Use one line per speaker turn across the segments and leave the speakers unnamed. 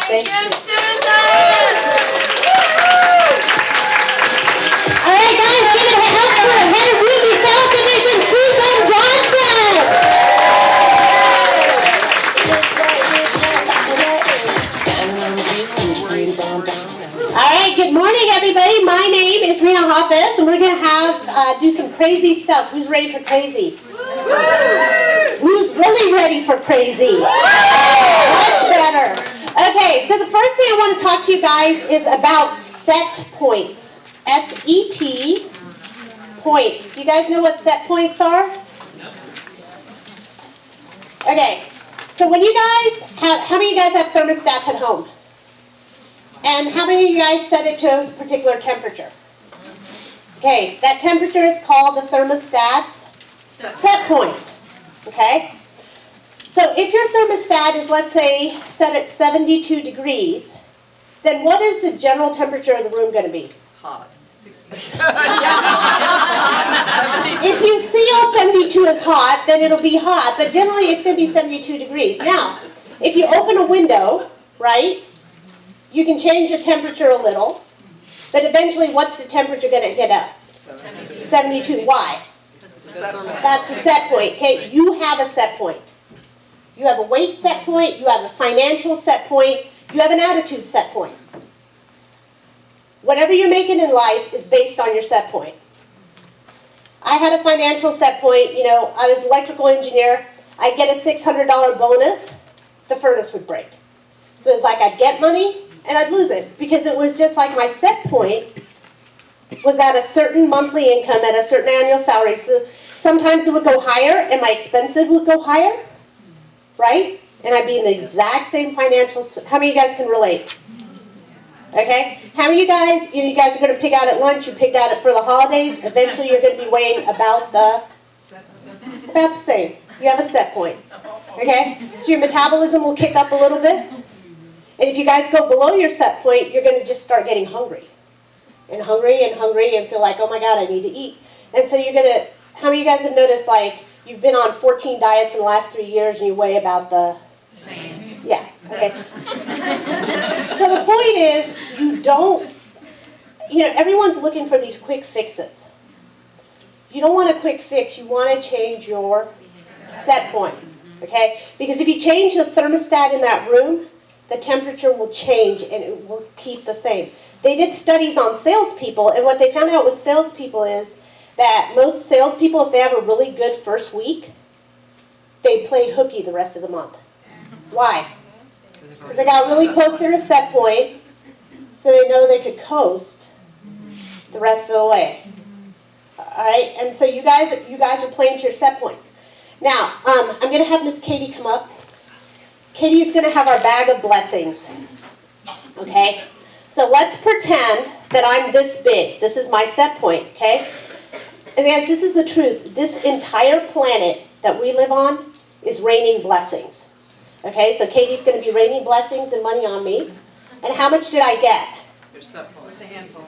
Thank you.
All right, guys, give it a hand for the head of Ruby South Division, Susan Johnson. All right, good morning, everybody. My name is Rena Hoppus, and we're going to do some crazy stuff. Who's ready for crazy? Who's really ready for crazy? Much better. Okay, so the first thing I want to talk to you guys is about set points. S-E-T, points. Do you guys know what set points are? Okay, so when you guys have, how many of you guys have thermostats at home? And how many of you guys set it to a particular temperature? Okay, that temperature is called the thermostat's set point. Okay? So if your thermostat is, let's say, set at 72 degrees, then what is the general temperature of the room going to be?
Hot.
If you feel 72 is hot, then it'll be hot, but generally it's going to be 72 degrees. Now, if you open a window, right, you can change the temperature a little, but eventually what's the temperature going to hit up? 72. Why? That's the set point. Okay, you have a set point. You have a weight set point, you have a financial set point, you have an attitude set point. Whatever you're making in life is based on your set point. I had a financial set point, I was an electrical engineer. I'd get a $600 bonus, the furnace would break. So it's like I'd get money and I'd lose it because it was just like my set point was at a certain monthly income at a certain annual salary. So sometimes it would go higher and my expenses would go higher, right? And I'd be in the exact same financial, how many of you guys can relate? Okay? How many of you guys are going to pig out at lunch, you pigged out it for the holidays, eventually you're going to be weighing about the same. You have a set point. Okay? So your metabolism will kick up a little bit. And if you guys go below your set point, you're going to just start getting hungry. And hungry and hungry and feel like, oh my God, I need to eat. And so you're going to, how many of you guys have noticed like you've been on 14 diets in the last 3 years and you weigh about the same? Yeah, okay. So the point is, everyone's looking for these quick fixes. You don't want a quick fix, you want to change your set point, okay? Because if you change the thermostat in that room, the temperature will change and it will keep the same. They did studies on salespeople, and what they found out with salespeople is that most salespeople, if they have a really good first week, they play hooky the rest of the month. Why? Because they got really close to their set point, so they know they could coast the rest of the way. All right, and so you guys are playing to your set points. Now, I'm going to have Miss Katie come up. Katie is going to have our bag of blessings. Okay? So let's pretend that I'm this big. This is my set point, okay? And guys, this is the truth. This entire planet that we live on is raining blessings. Okay, so Katie's going to be raining blessings and money on me. And how much did I get?
Your set point.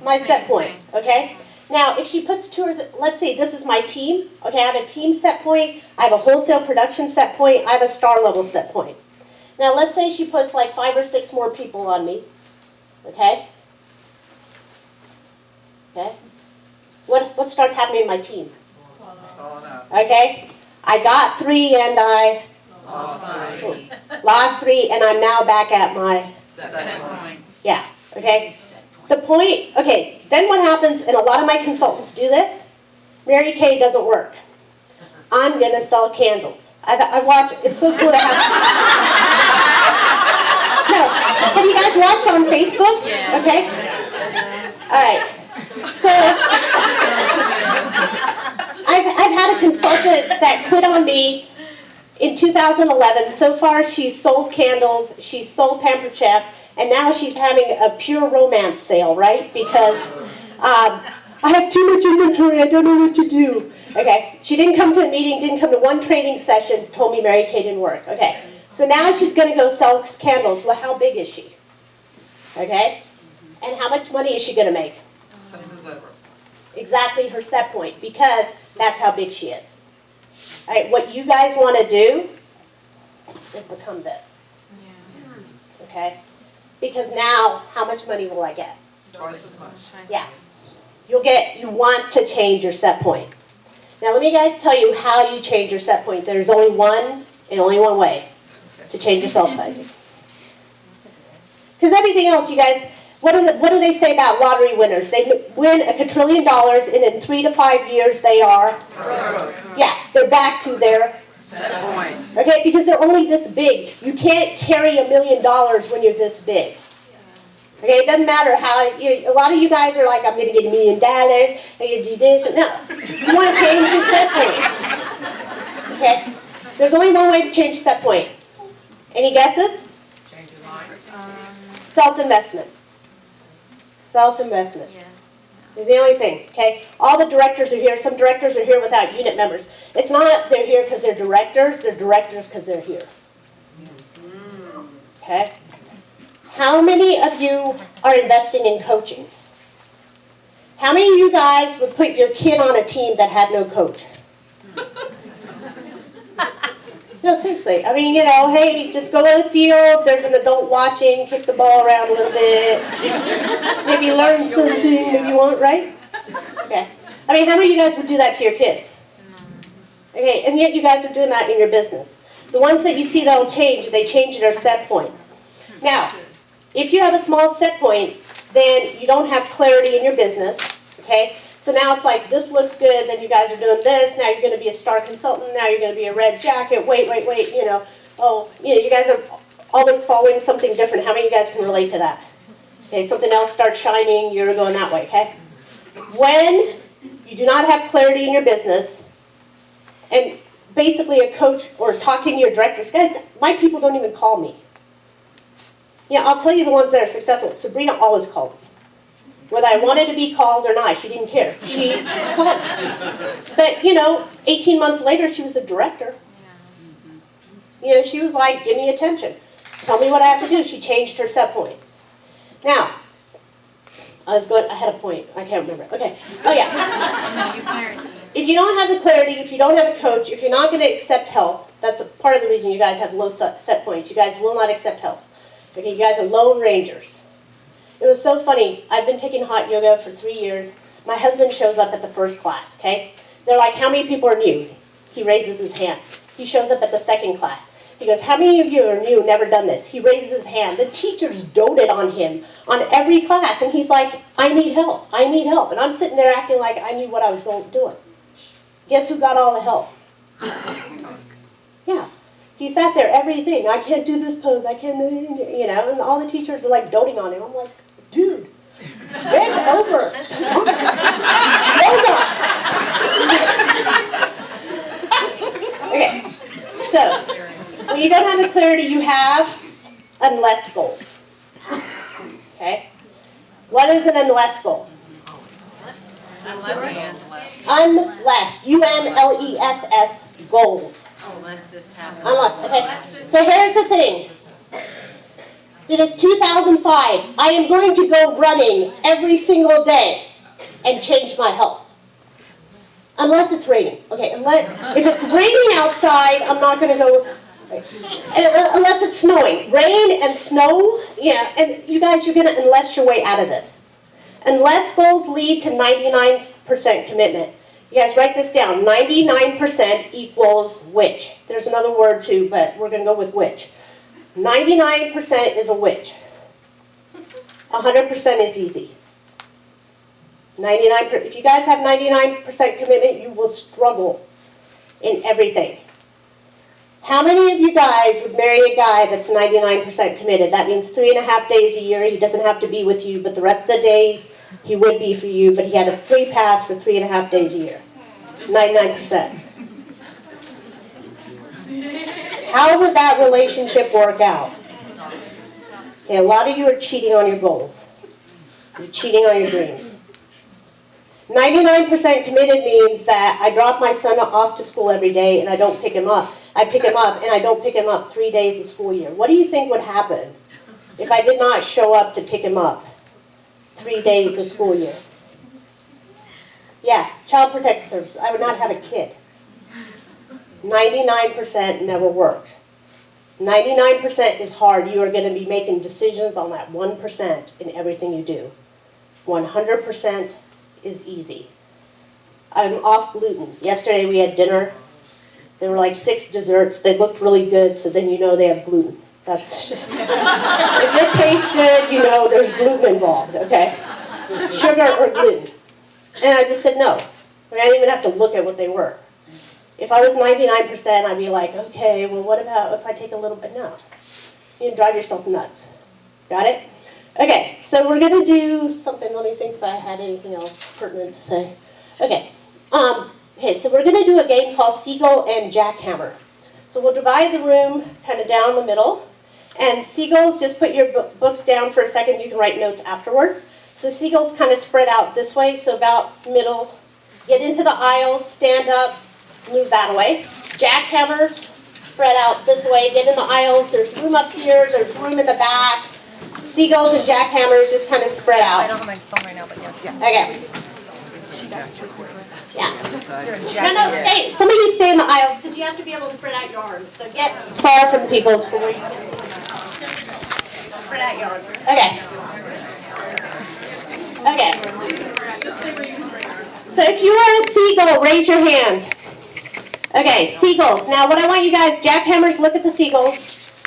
My set point, okay? Now, if she puts let's see, this is my team. Okay, I have a team set point. I have a wholesale production set point. I have a star level set point. Now, let's say she puts like 5 or 6 more people on me. Okay? Okay? What starts happening in my team? Okay? I got 3 and I lost 3 and I'm now back at my
set point.
Yeah, okay? The point, okay, then what happens, and a lot of my consultants do this, Mary Kay doesn't work. I'm going to sell candles. I watch, it's so cool to have. No, have you guys watched on Facebook?
Yeah.
Okay? All right. So, I've had a consultant that quit on me in 2011. So far, she's sold candles, she's sold Pampered Chef, and now she's having a pure romance sale, right? Because I have too much inventory, I don't know what to do. Okay, she didn't come to a meeting, didn't come to one training session, told me Mary Kay didn't work. Okay, so now she's going to go sell candles. Well, how big is she? Okay, and how much money is she going to make?
Same as ever.
Exactly her set point, because that's how big she is. All right, what you guys want to do is become this. Okay? Because now, how much money will I get?
Twice as much.
Yeah. You want to change your set point. Now let me guys tell you how you change your set point. There's only one way to change your set point. Because everything else, you guys, what do they say about lottery winners? They win $1 quadrillion, and in 3 to 5 years they are, they're back to their
Set point.
okay, because they're only this big. You can't carry $1 million when you're this big. Okay, it doesn't matter how, a lot of you guys are like, I'm going to get $1 million, I'm going to do this. No, you want to change your set point. Okay, there's only one way to change your set point. Any guesses?
Change your mind.
Self-investment. Self-investment. Is the only thing, okay? All the directors are here. Some directors are here without unit members. It's not they're here because they're directors because they're here. Okay? How many of you are investing in coaching? How many of you guys would put your kid on a team that had no coach? No, seriously. I mean, hey, just go to the field, there's an adult watching, kick the ball around a little bit, maybe learn something that you want, right? Okay. I mean, how many of you guys would do that to your kids? Okay, and yet you guys are doing that in your business. The ones that you see that will change, they change their set points. Now, if you have a small set point, then you don't have clarity in your business, okay? So now it's like, this looks good, then you guys are doing this, now you're going to be a star consultant, now you're going to be a red jacket, wait, you guys are always following something different. How many of you guys can relate to that? Okay, something else starts shining, you're going that way, okay? When you do not have clarity in your business, and basically a coach or talking to your directors, guys, my people don't even call me. I'll tell you the ones that are successful. Sabrina always called me. Whether I wanted to be called or not, she didn't care. She called. But, 18 months later, she was a director. She was like, give me attention. Tell me what I have to do. She changed her set point. Now, I had a point. I can't remember. Okay. Oh, yeah. If you don't have the clarity, if you don't have a coach, if you're not going to accept help, that's a part of the reason you guys have low set points. You guys will not accept help. Okay, you guys are lone rangers. It was so funny. I've been taking hot yoga for 3 years. My husband shows up at the first class, okay? They're like, how many people are new? He raises his hand. He shows up at the second class. He goes, how many of you are new, never done this? He raises his hand. The teachers doted on him on every class, and he's like, I need help. I need help. And I'm sitting there acting like I knew what I was doing. Guess who got all the help? Yeah. He sat there, everything. I can't do this pose. I can't do, and all the teachers are like doting on him. I'm like, dude, bend over. Yoga. Okay. So, when you don't have the clarity you have, unless goals. Okay? What is an unless goal? Unless. U-N-L-E-S-S, goals.
Unless this happens.
Unless, okay. So here's the thing. It is 2005. I am going to go running every single day and change my health. Unless it's raining. Okay, if it's raining outside, I'm not going to go. Unless it's snowing. Rain and snow, and you guys, you're going to unless your way out of this. Unless goals lead to 99% commitment. You guys write this down. 99% equals which. There's another word too, but we're going to go with which. 99% is a which. 100% is easy. 99%. If you guys have 99% commitment, you will struggle in everything. How many of you guys would marry a guy that's 99% committed? That means 3.5 days a year. He doesn't have to be with you, but the rest of the days he would be for you, but he had a free pass for 3.5 days a year. 99%. How would that relationship work out? Okay, a lot of you are cheating on your goals. You're cheating on your dreams. 99% committed means that I drop my son off to school every day and I don't pick him up. I pick him up and I don't pick him up 3 days of school year. What do you think would happen if I did not show up to pick him up 3 days of school year? Yeah, Child Protective Services. I would not have a kid. 99% never works. 99% is hard. You are going to be making decisions on that 1% in everything you do. 100% is easy. I'm off gluten. Yesterday we had dinner. There were like 6 desserts. They looked really good, so then you know they have gluten. That's just, if it tastes good, you know there's gluten involved, okay? Sugar or gluten. And I just said no. I didn't even have to look at what they were. If I was 99%, I'd be like, okay, well, what about if I take a little bit? No. You drive yourself nuts. Got it? Okay, so we're going to do something. Let me think if I had anything else pertinent to say. Okay. Okay, so we're going to do a game called Seagull and Jackhammer. So we'll divide the room kind of down the middle. And seagulls, just put your books down for a second. You can write notes afterwards. So seagulls kind of spread out this way, so about middle. Get into the aisle, stand up, move that way. Jackhammers, spread out this way. Get in the aisles. There's room up here. There's room in the back. Seagulls and jackhammers just kind of spread out.
I don't have my phone right now, but yes.
Okay. Yeah.
You're a
No, stay. Some of you stay in the aisles because you have to be able to spread out your arms. So get far from people so where you can spread out your arms. Okay. Okay. So if you are a seagull, raise your hand. Okay, seagulls. Now what I want you guys, jackhammers, look at the seagulls.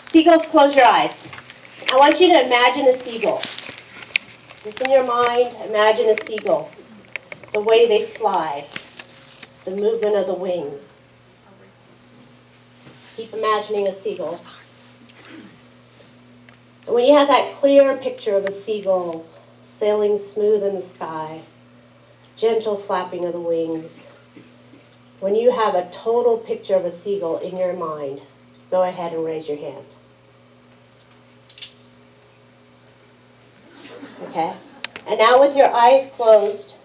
Seagulls, close your eyes. I want you to imagine a seagull. Just in your mind, imagine a seagull. The way they fly, the movement of the wings. Just keep imagining a seagull. And when you have that clear picture of a seagull sailing smooth in the sky, gentle flapping of the wings, when you have a total picture of a seagull in your mind, go ahead and raise your hand. Okay? And now with your eyes closed,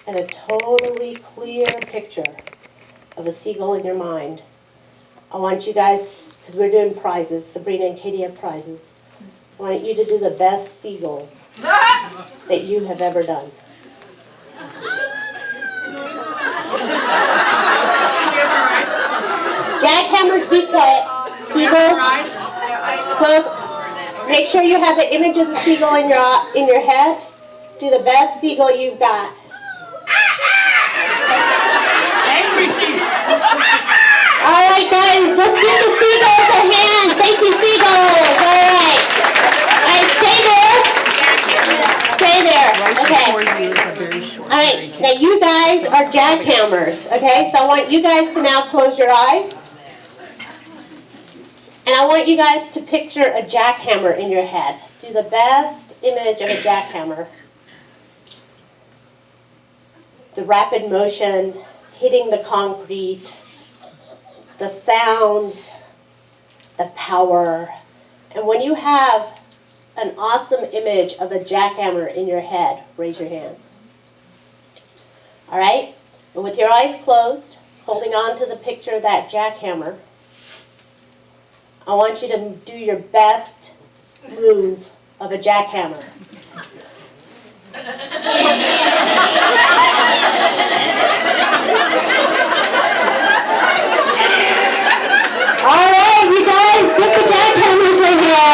and a totally clear picture of a seagull in your mind, I want you guys, because we're doing prizes, Sabrina and Katie have prizes, I want you to do the best seagull that you have ever done. Jackhammers, be quiet. Seagulls, close. Make sure you have the image of the seagull in your head. Do the best seagull you've got. All right, guys, let's give the seagulls a hand. Thank you, seagulls. All right. All right, stay there. Stay there. Okay. All right, now you guys are jackhammers, okay? So I want you guys to now close your eyes. And I want you guys to picture a jackhammer in your head. Do the best image of a jackhammer. The rapid motion, hitting the concrete, the sounds, the power. And when you have an awesome image of a jackhammer in your head, raise your hands. All right? And with your eyes closed, holding on to the picture of that jackhammer, I want you to do your best move of a jackhammer. All right, you guys, get the jackhammers in here.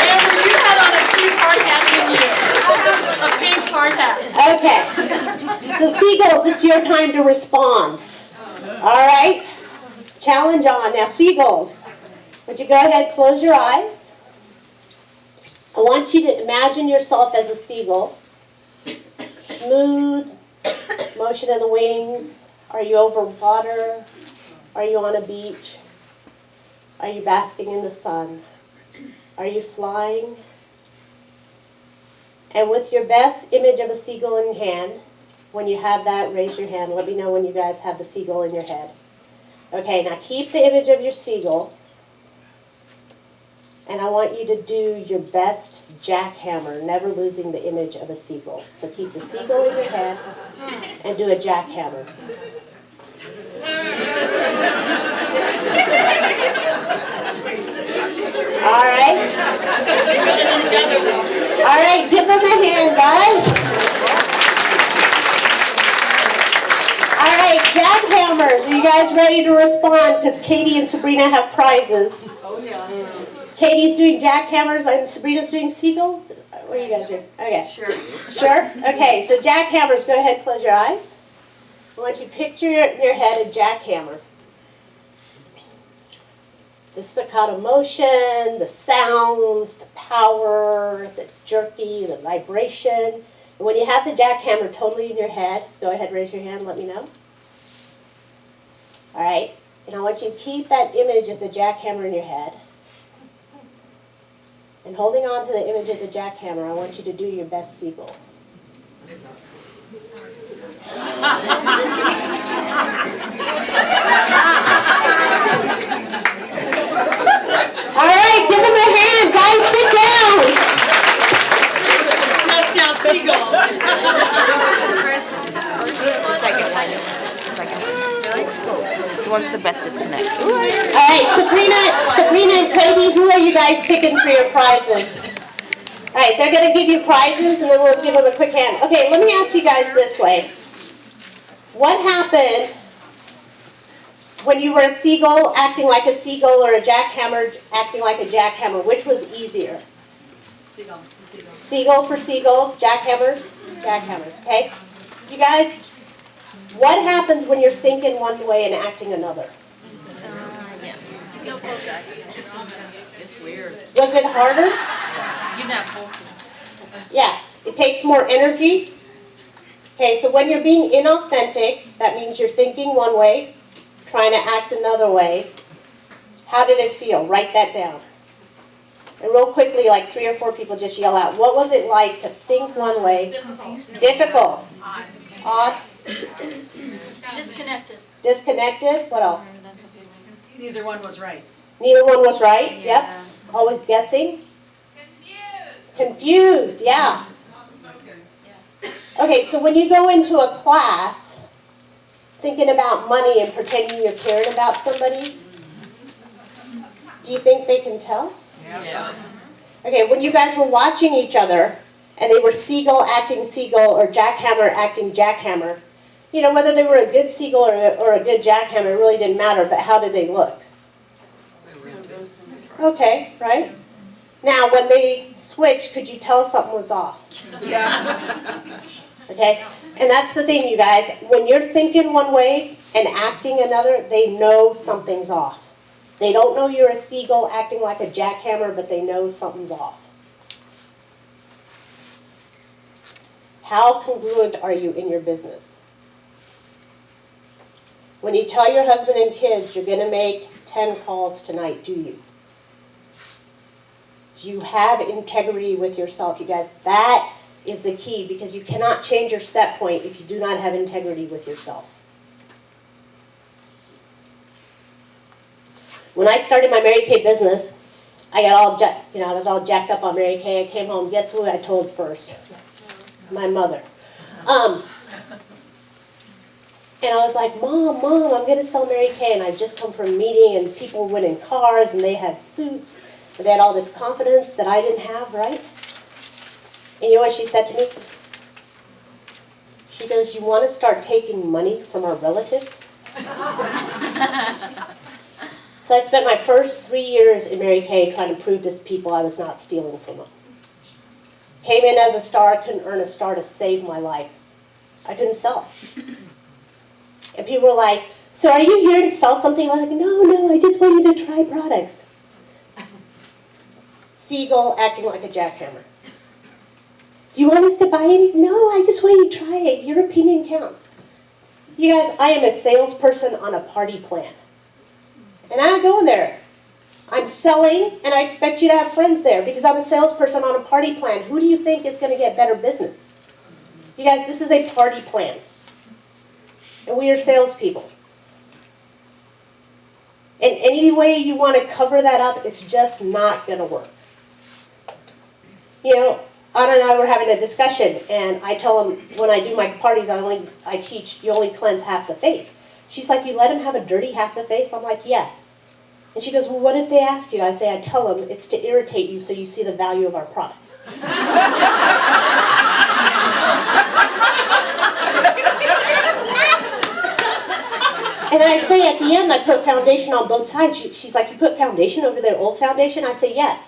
Amber, you had on a pink hard hat, didn't you? A pink hard hat.
Okay. So seagulls, it's your time to respond. All right? Challenge on. Now, seagulls, would you go ahead, close your eyes. I want you to imagine yourself as a seagull. Smooth motion of the wings. Are you over water? Are you on a beach? Are you basking in the sun? Are you flying? And with your best image of a seagull in hand, when you have that, raise your hand. Let me know when you guys have the seagull in your head. Okay, now keep the image of your seagull. And I want you to do your best jackhammer, never losing the image of a seagull. So keep the seagull in your head and do a jackhammer. All right? All right, give them a hand, guys. All right. right, jackhammers, are you guys ready to respond? Because Katie and Sabrina have prizes.
Oh, yeah.
Katie's doing jackhammers and Sabrina's doing seagulls? What are you guys doing? Okay.
Sure.
Sure? Okay, so jackhammers, go ahead, close your eyes. I want you to picture in your head a jackhammer. The staccato motion, the sounds, the power, the jerky, the vibration. And when you have the jackhammer totally in your head, go ahead, raise your hand, let me know. All right, and I want you to keep that image of the jackhammer in your head. And holding on to the image of the jackhammer, I want you to do your best seagull. All right, give him a hand. Guys, sit down.
That's now seagull.
Second one. Really? Who wants the best disconnect?
All right, Sabrina and Katie, who are you guys picking for your prizes? All right, they're going to give you prizes, and then we'll give them a quick hand. Okay, let me ask you guys this way. What happened when you were a seagull acting like a seagull or a jackhammer acting like a jackhammer? Which was easier?
Seagull.
Seagull for seagulls, jackhammers, jackhammers, okay? You guys, what happens when you're thinking one way and acting another?
It's weird.
Was it harder?
You're not focused.
Yeah, it takes more energy. Okay, so when you're being inauthentic, that means you're thinking one way, trying to act another way. How did it feel? Write that down. And real quickly, like 3 or 4 people just yell out, what was it like to think one way? Difficult. Odd.
Disconnected.
Disconnected. What else?
Neither one was right.
Neither one was right.
Yeah.
Yep. Always guessing. Confused. Yeah. Okay, so when you go into a class thinking about money and pretending you're caring about somebody, do you think they can tell?
Yeah.
Okay, when you guys were watching each other and they were seagull acting seagull or jackhammer acting jackhammer, you know, whether they were a good seagull or a good jackhammer, it really didn't matter, but how did they look? Okay, right? Now, when they switched, could you tell something was off?
Yeah.
Okay? And that's the thing, you guys. When you're thinking one way and acting another, they know something's off. They don't know you're a seagull acting like a jackhammer, but they know something's off. How congruent are you in your business? When you tell your husband and kids you're going to make 10 calls tonight, do you? Do you have integrity with yourself, you guys? That is the key, because you cannot change your set point if you do not have integrity with yourself. When I started my Mary Kay business, I got all I was all jacked up on Mary Kay. I came home. Guess who I told first? My mother. And I was like, Mom, I'm going to sell Mary Kay. And I'd just come from a meeting, and people went in cars, and they had suits, and they had all this confidence that I didn't have, right? And you know what she said to me? She goes, you want to start taking money from our relatives? So I spent my first 3 years in Mary Kay trying to prove to people I was not stealing from them. Came in as a star, couldn't earn a star to save my life. I couldn't sell. And people were like, so are you here to sell something? I was like, no, I just want you to try products. Seagull acting like a jackhammer. Do you want us to buy anything? No, I just want you to try it. Your opinion counts. You guys, I am a salesperson on a party plan. And I go in there. I'm selling, and I expect you to have friends there because I'm a salesperson on a party plan. Who do you think is going to get better business? You guys, this is a party plan. And we are salespeople. And any way you want to cover that up, it's just not going to work. You know, Anna and I were having a discussion, and I tell them when I do my parties, I teach you only cleanse half the face. She's like, you let them have a dirty half the face? I'm like, yes. And she goes, well, what if they ask you? I say, I tell them it's to irritate you so you see the value of our products. And I say at the end, I put foundation on both sides. She's like, you put foundation over the old foundation? I say, yes.